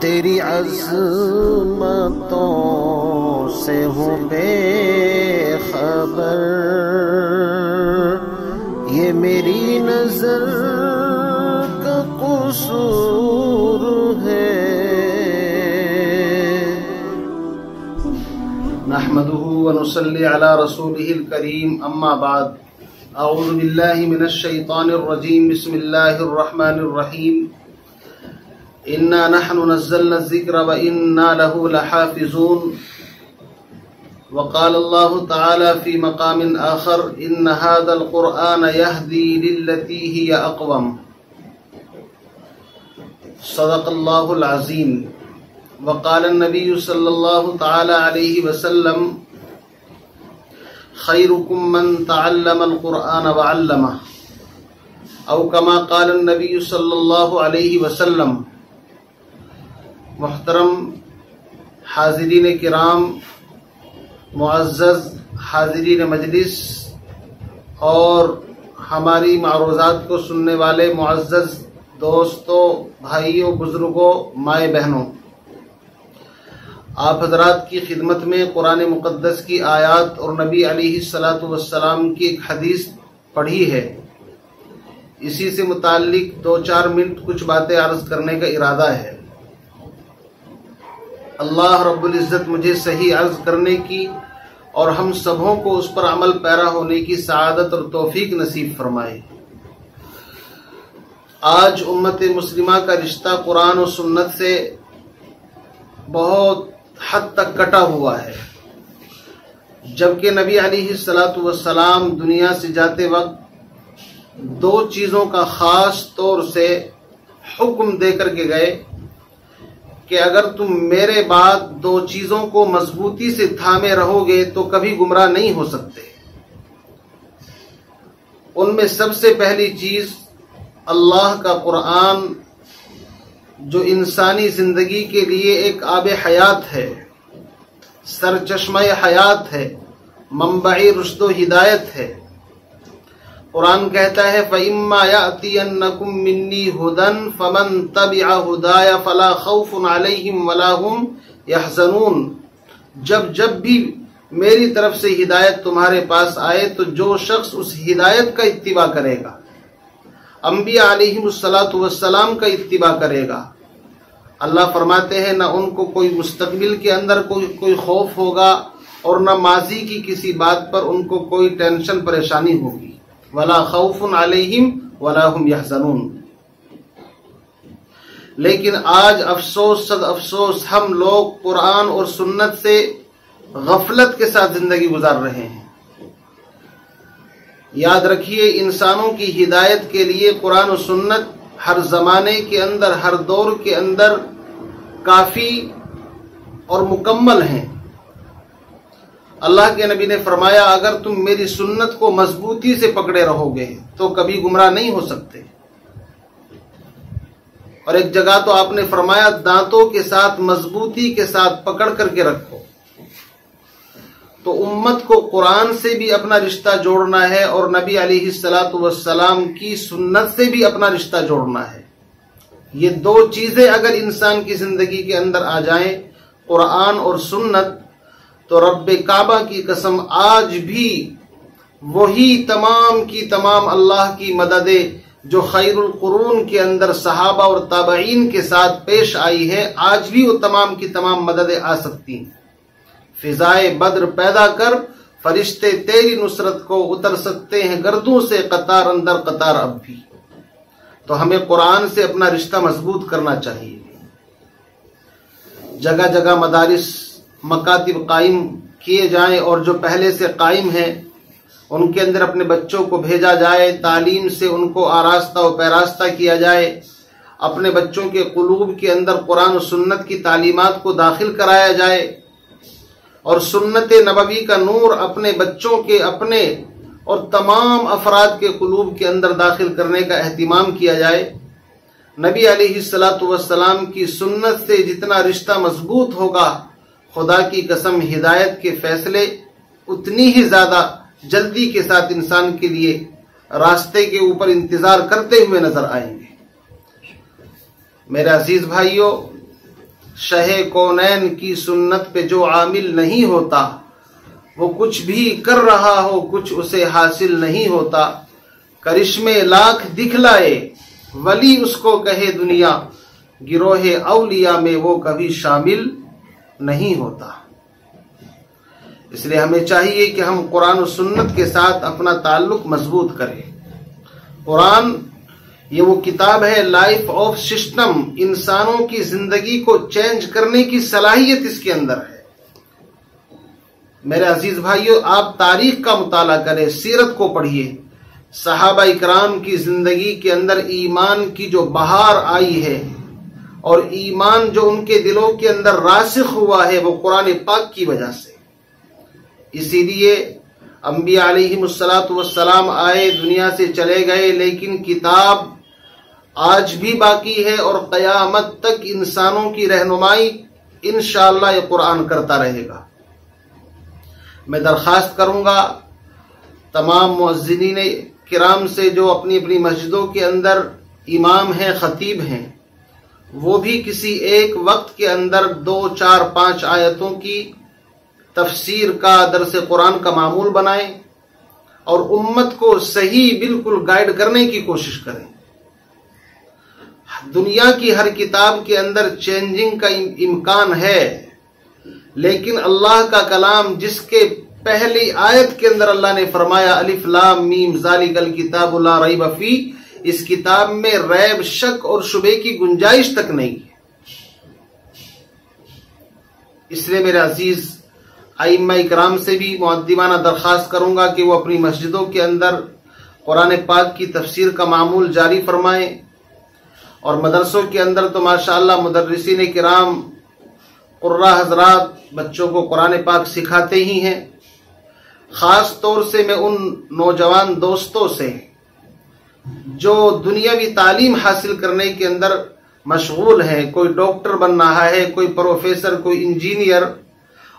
تیری عظمتوں سے ہوں بے خبر، یہ میری نظر کا قصور ہے۔ نحمده ونصلي على رسوله الكريم، اما بعد، اعوذ باللہ من الشیطان الرجیم، بسم اللہ الرحمن الرحیم۔ انا نحن نزلنا الذکر وانا له لحافظون، وقال اللہ تعالی فی مقام آخر ان هذا القرآن يهدي للتي هي اقوم۔ صدق اللہ العظیم۔ وقال النبی صلی اللہ تعالی علیہ وسلم خیرکم من تعلم القرآن وعلمہ، او کما قال النبی صلی اللہ علیہ وسلم۔ محترم حاضرین کرام، معزز حاضرین مجلس اور ہماری معروضات کو سننے والے معزز دوستوں، بھائیوں، بزرگوں، مائیں بہنوں، آپ حضرات کی خدمت میں قرآن مقدس کی آیات اور نبی علیہ الصلاۃ والسلام کی ایک حدیث پڑھی ہے۔ اسی سے متعلق 2-4 منٹ کچھ باتیں عرض کرنے کا ارادہ ہے۔ اللہ رب العزت مجھے صحیح عرض کرنے کی اور ہم سبوں کو اس پر عمل پیرا ہونے کی سعادت اور توفیق نصیب فرمائے۔ آج امت مسلمہ کا رشتہ قرآن و سنت سے بہت حد تک کٹا ہوا ہے، جبکہ نبی علیہ الصلاۃ والسلام دنیا سے جاتے وقت 2 چیزوں کا خاص طور سے حکم دے کر کے گئے کہ اگر تم میرے بعد 2 چیزوں کو مضبوطی سے تھامے رہو گے تو کبھی گمراہ نہیں ہو سکتے۔ ان میں سب سے پہلی چیز اللہ کا قرآن، جو انسانی زندگی کے لیے ایک آب حیات ہے، سرچشمہ حیات ہے، منبع رشد و ہدایت ہے۔ قرآن کہتا ہے فَإِمَّا يَأْتِيَنَّكُم مِّنِّي هُدًى فَمَن تَبِعَ هُدَايَ فَلَا خَوْفٌ عَلَيْهِمْ وَلَا هُمْ يَحْزَنُونَ۔ جب بھی میری طرف سے ہدایت تمہارے پاس آئے تو جو شخص اس ہدایت کا اتباع کرے گا، انبیاء علیہم الصلاۃ والسلام کا اتباع کرے گا، اللہ فرماتے ہیں نہ ان کو کوئی مستقبل کے اندر کوئی خوف ہوگا اور نہ ماضی کی کسی بات پر ان کو کوئی ٹینشن پریشانی ہوگی۔ وَلَا خَوْفٌ عَلَيْهِمْ وَلَا هُمْ يَحْزَنُونَ۔ لیکن آج افسوس صد افسوس، ہم لوگ قرآن اور سنت سے غفلت کے ساتھ زندگی گزار رہے ہیں۔ یاد رکھیے، انسانوں کی ہدایت کے لیے قرآن و سنت ہر زمانے کے اندر، ہر دور کے اندر کافی اور مکمل ہیں۔ اللہ کے نبی نے فرمایا اگر تم میری سنت کو مضبوطی سے پکڑے رہو گے تو کبھی گمراہ نہیں ہو سکتے۔ اور ایک جگہ تو آپ نے فرمایا دانتوں کے ساتھ مضبوطی کے ساتھ پکڑ کر کے رکھو۔ تو امت کو قرآن سے بھی اپنا رشتہ جوڑنا ہے اور نبی علیہ الصلاۃ والسلام کی سنت سے بھی اپنا رشتہ جوڑنا ہے۔ یہ 2 چیزیں اگر انسان کی زندگی کے اندر آ جائیں، قرآن اور سنت، تو رب کعبہ کی قسم آج بھی وہی تمام کی تمام اللہ کی مددیں جو خیر القرون کے اندر صحابہ اور تابعین کے ساتھ پیش آئی ہے، آج بھی وہ تمام کی تمام مددیں آ سکتی ہیں۔ فضائے بدر پیدا کر فرشتے تیری نصرت کو اتر سکتے ہیں گردوں سے قطار اندر قطار اب بھی۔ تو ہمیں قرآن سے اپنا رشتہ مضبوط کرنا چاہیے۔ جگہ جگہ مدارس، مکاتب قائم کیے جائیں اور جو پہلے سے قائم ہیں ان کے اندر اپنے بچوں کو بھیجا جائے، تعلیم سے ان کو آراستہ و پیراستہ کیا جائے، اپنے بچوں کے قلوب کے اندر قرآن و سنت کی تعلیمات کو داخل کرایا جائے اور سنت نبوی کا نور اپنے بچوں کے، اپنے اور تمام افراد کے قلوب کے اندر داخل کرنے کا اہتمام کیا جائے۔ نبی علیہ الصلاۃ والسلام کی سنت سے جتنا رشتہ مضبوط ہوگا، خدا کی قسم ہدایت کے فیصلے اتنی ہی زیادہ جلدی کے ساتھ انسان کے لیے راستے کے اوپر انتظار کرتے ہوئے نظر آئیں گے۔ میرے عزیز بھائیوں، شہ کونین کی سنت پہ جو عامل نہیں ہوتا، وہ کچھ بھی کر رہا ہو کچھ اسے حاصل نہیں ہوتا۔ کرشمے لاکھ دکھلائے ولی اس کو کہے دنیا، گروہ اولیاء میں وہ کبھی شامل نہیں ہوتا۔ اس لیے ہمیں چاہیے کہ ہم قرآن و سنت کے ساتھ اپنا تعلق مضبوط کریں۔ قرآن یہ وہ کتاب ہے، لائف آف سسٹم، انسانوں کی زندگی کو چینج کرنے کی صلاحیت اس کے اندر ہے۔ میرے عزیز بھائیوں، آپ تاریخ کا مطالعہ کریں، سیرت کو پڑھیے۔ صحابہ اکرام کی زندگی کے اندر ایمان کی جو بہار آئی ہے اور ایمان جو ان کے دلوں کے اندر راسخ ہوا ہے، وہ قرآن پاک کی وجہ سے۔ اسی لیے انبیاء علیہم السلام آئے، دنیا سے چلے گئے، لیکن کتاب آج بھی باقی ہے اور قیامت تک انسانوں کی رہنمائی انشاءاللہ یہ قرآن کرتا رہے گا۔ میں درخواست کروں گا تمام مؤذنین کرام سے جو اپنی اپنی مسجدوں کے اندر امام ہیں، خطیب ہیں، وہ بھی کسی ایک وقت کے اندر 2، 4، 5 آیتوں کی تفسیر کا، درس قرآن کا معمول بنائیں اور امت کو صحیح بالکل گائیڈ کرنے کی کوشش کریں۔ دنیا کی ہر کتاب کے اندر چینجنگ کا امکان ہے، لیکن اللہ کا کلام جس کے پہلی آیت کے اندر اللہ نے فرمایا الف لام میم ذالک الکتاب لا ریب فیہ، اس کتاب میں ریب، شک اور شبے کی گنجائش تک نہیں ہے۔ اس لیے میرے عزیز ائمہ اکرام سے بھی مؤدبانہ درخواست کروں گا کہ وہ اپنی مسجدوں کے اندر قرآن پاک کی تفسیر کا معمول جاری فرمائیں، اور مدرسوں کے اندر تو ماشاءاللہ مدرسین کرام قرہ حضرات بچوں کو قرآن پاک سکھاتے ہی ہیں۔ خاص طور سے میں ان نوجوان دوستوں سے جو دنیاوی تعلیم حاصل کرنے کے اندر مشغول ہیں، کوئی ڈاکٹر بن رہا ہے، کوئی پروفیسر، کوئی انجینئر،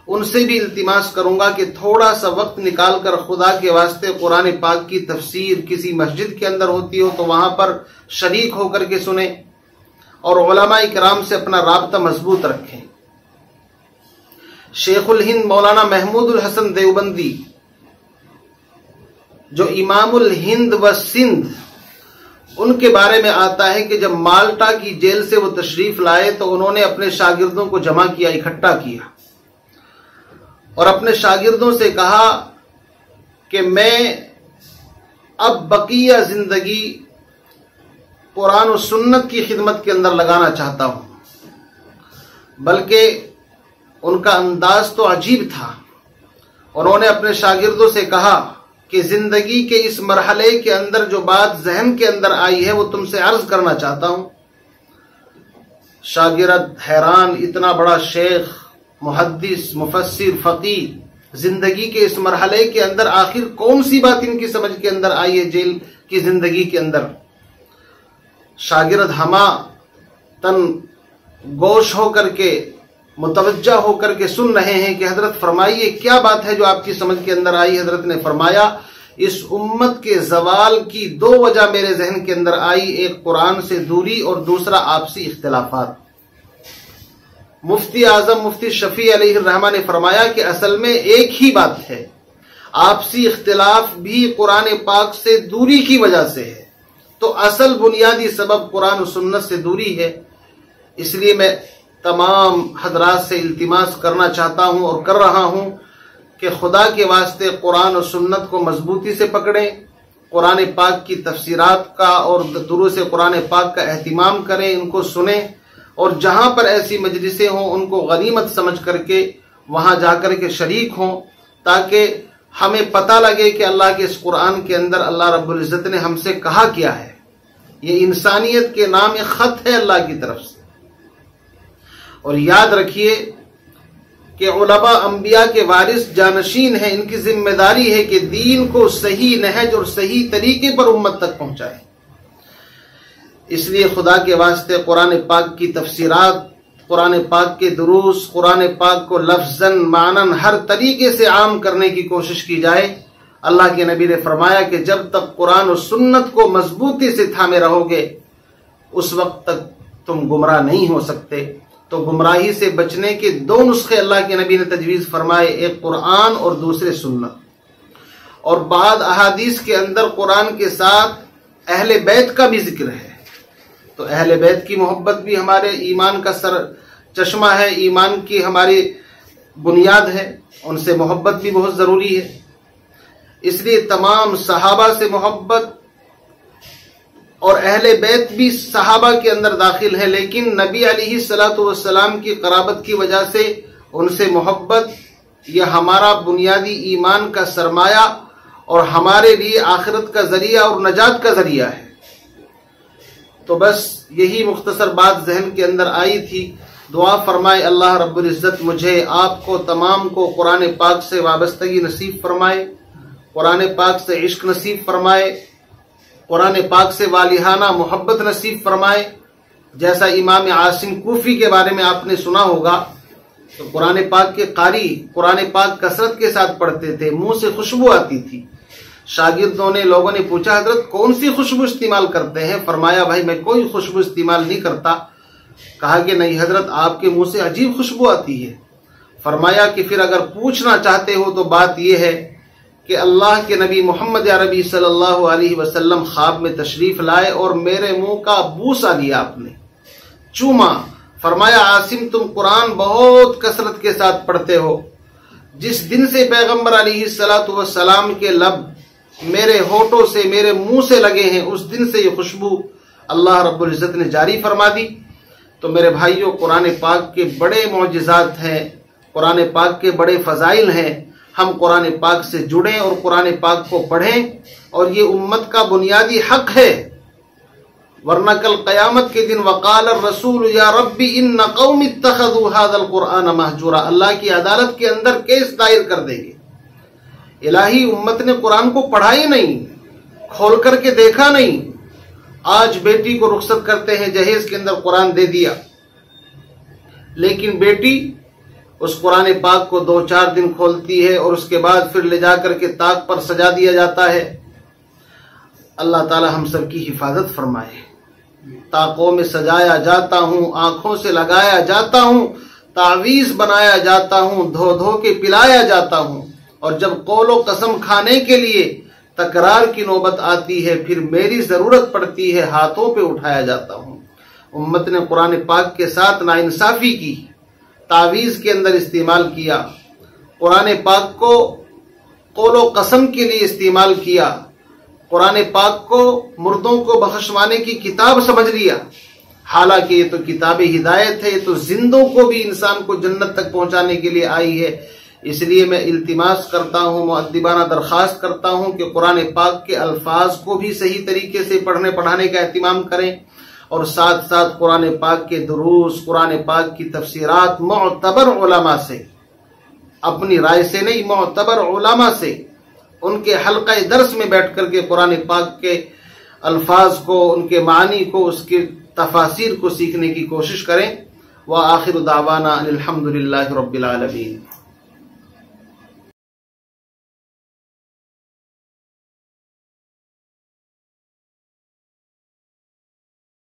ان سے بھی التماس کروں گا کہ تھوڑا سا وقت نکال کر خدا کے واسطے قرآن پاک کی تفسیر کسی مسجد کے اندر ہوتی ہو تو وہاں پر شریک ہو کر کے سنیں اور علماء کرام سے اپنا رابطہ مضبوط رکھیں۔ شیخ الہند مولانا محمود الحسن دیوبندی جو امام الہند و سندھ، ان کے بارے میں آتا ہے کہ جب مالٹا کی جیل سے وہ تشریف لائے تو انہوں نے اپنے شاگردوں کو جمع کیا، اکٹھا کیا اور اپنے شاگردوں سے کہا کہ میں اب بقیہ زندگی قرآن و سنت کی خدمت کے اندر لگانا چاہتا ہوں۔ بلکہ ان کا انداز تو عجیب تھا۔ انہوں نے اپنے شاگردوں سے کہا کہ زندگی کے اس مرحلے کے اندر جو بات ذہن کے اندر آئی ہے وہ تم سے عرض کرنا چاہتا ہوں۔ شاگرد حیران، اتنا بڑا شیخ، محدث، مفسر، فقیہ، زندگی کے اس مرحلے کے اندر آخر کون سی بات ان کی سمجھ کے اندر آئی ہے جیل کی زندگی کے اندر؟ شاگرد ہما تن گوش ہو کر کے، متوجہ ہو کر کے سن رہے ہیں کہ حضرت فرمائیے کیا بات ہے جو آپ کی سمجھ کے اندر آئی۔ حضرت نے فرمایا اس امت کے زوال کی 2 وجہ میرے ذہن کے اندر آئی، ایک قرآن سے دوری اور دوسرا آپسی اختلافات۔ مفتی اعظم مفتی شفیع علیہ الرحمہ نے فرمایا کہ اصل میں ایک ہی بات ہے، آپسی اختلاف بھی قرآن پاک سے دوری کی وجہ سے ہے، تو اصل بنیادی سبب قرآن و سنت سے دوری ہے۔ اس لیے میں تمام حضرات سے التماس کرنا چاہتا ہوں اور کر رہا ہوں کہ خدا کے واسطے قرآن و سنت کو مضبوطی سے پکڑیں، قرآن پاک کی تفسیرات کا اور دروس قرآن پاک کا اہتمام کریں، ان کو سنیں، اور جہاں پر ایسی مجلسیں ہوں ان کو غنیمت سمجھ کر کے وہاں جا کر کے شریک ہوں، تاکہ ہمیں پتہ لگے کہ اللہ کے اس قرآن کے اندر اللہ رب العزت نے ہم سے کہا کیا ہے۔ یہ انسانیت کے نام ایک خط ہے اللہ کی طرف سے۔ اور یاد رکھیے کہ علماء انبیاء کے وارث جانشین ہیں، ان کی ذمہ داری ہے کہ دین کو صحیح نہج اور صحیح طریقے پر امت تک پہنچائیں۔ اس لیے خدا کے واسطے قرآن پاک کی تفسیرات، قرآن پاک کے دروس، قرآن پاک کو لفظاً معناً ہر طریقے سے عام کرنے کی کوشش کی جائے۔ اللہ کے نبی نے فرمایا کہ جب تک قرآن و سنت کو مضبوطی سے تھامے رہو گے اس وقت تک تم گمراہ نہیں ہو سکتے۔ تو گمراہی سے بچنے کے دو نسخے اللہ کے نبی نے تجویز فرمائے، ایک قرآن اور دوسرے سنت۔ اور بعض احادیث کے اندر قرآن کے ساتھ اہل بیت کا بھی ذکر ہے، تو اہل بیت کی محبت بھی ہمارے ایمان کا سر چشمہ ہے، ایمان کی ہماری بنیاد ہے، ان سے محبت بھی بہت ضروری ہے۔ اس لیے تمام صحابہ سے محبت اور اہل بیت بھی صحابہ کے اندر داخل ہے، لیکن نبی علیہ الصلوۃ والسلام کی قرابت کی وجہ سے ان سے محبت یہ ہمارا بنیادی ایمان کا سرمایہ اور ہمارے لیے آخرت کا ذریعہ اور نجات کا ذریعہ ہے۔ تو بس یہی مختصر بات ذہن کے اندر آئی تھی۔ دعا فرمائے اللہ رب العزت مجھے آپ کو تمام کو قرآن پاک سے وابستگی نصیب فرمائے، قرآن پاک سے عشق نصیب فرمائے، قرآن پاک سے والہانہ محبت نصیب فرمائے۔ جیسا امام عاصم کوفی کے بارے میں آپ نے سنا ہوگا، تو قرآن پاک کے قاری قرآن پاک کثرت کے ساتھ پڑھتے تھے، منہ سے خوشبو آتی تھی۔ شاگردوں نے لوگوں نے پوچھا حضرت کون سی خوشبو استعمال کرتے ہیں؟ فرمایا بھائی میں کوئی خوشبو استعمال نہیں کرتا۔ کہا کہ نہیں حضرت آپ کے منہ سے عجیب خوشبو آتی ہے۔ فرمایا کہ پھر اگر پوچھنا چاہتے ہو تو بات یہ ہے کہ اللہ کے نبی محمد عربی صلی اللہ علیہ وسلم خواب میں تشریف لائے اور میرے منہ کا بوسہ لیا، آپ نے چوما۔ فرمایا عاصم تم قرآن بہت کثرت کے ساتھ پڑھتے ہو، جس دن سے پیغمبر علیہ الصلوۃ والسلام کے لب میرے ہونٹوں سے میرے منہ سے لگے ہیں، اس دن سے یہ خوشبو اللہ رب العزت نے جاری فرما دی۔ تو میرے بھائیوں قرآن پاک کے بڑے معجزات ہیں، قرآن پاک کے بڑے فضائل ہیں، ہم قرآن پاک سے جڑیں اور قرآن پاک کو پڑھیں، اور یہ امت کا بنیادی حق ہے، ورنہ کل قیامت کے دن وقال الرسول یا ربی ان قوم اتخذوا هذا القرآن مہجورا، اللہ کی عدالت کے اندر کیس دائر کر دیں گے۔ الہی امت نے قرآن کو پڑھا ہی نہیں، کھول کر کے دیکھا نہیں۔ آج بیٹی کو رخصت کرتے ہیں، جہیز کے اندر قرآن دے دیا، لیکن بیٹی اس قرآن پاک کو 2-4 دن کھولتی ہے اور اس کے بعد پھر لے جا کر کے طاق پر سجا دیا جاتا ہے۔ اللہ تعالی ہم سب کی حفاظت فرمائے۔ طاقوں میں سجایا جاتا ہوں، آنکھوں سے لگایا جاتا ہوں، تعویذ بنایا جاتا ہوں، دھو دھو کے پلایا جاتا ہوں، اور جب قول و قسم کھانے کے لیے تکرار کی نوبت آتی ہے، پھر میری ضرورت پڑتی ہے، ہاتھوں پہ اٹھایا جاتا ہوں۔ امت نے قرآن پاک کے ساتھ ناانصافی کی، تعویذ کے اندر استعمال کیا، قرآن پاک کو قول و قسم کے لیے استعمال کیا، قرآن پاک کو مردوں کو بخشوانے کی کتاب سمجھ لیا، حالانکہ یہ تو کتاب ہدایت ہے، یہ تو زندوں کو بھی انسان کو جنت تک پہنچانے کے لیے آئی ہے۔ اس لیے میں التماس کرتا ہوں، مؤدبانہ درخواست کرتا ہوں کہ قرآن پاک کے الفاظ کو بھی صحیح طریقے سے پڑھنے پڑھانے کا اہتمام کریں، اور ساتھ ساتھ قرآن پاک کے دروس، قرآن پاک کی تفسیرات معتبر علماء سے، اپنی رائے سے نہیں، معتبر علماء سے، ان کے حلقہ درس میں بیٹھ کر کے قرآن پاک کے الفاظ کو، ان کے معنی کو، اس کے تفاسیر کو سیکھنے کی کوشش کریں۔ وآخر دعوانا الحمد للہ رب العالمین۔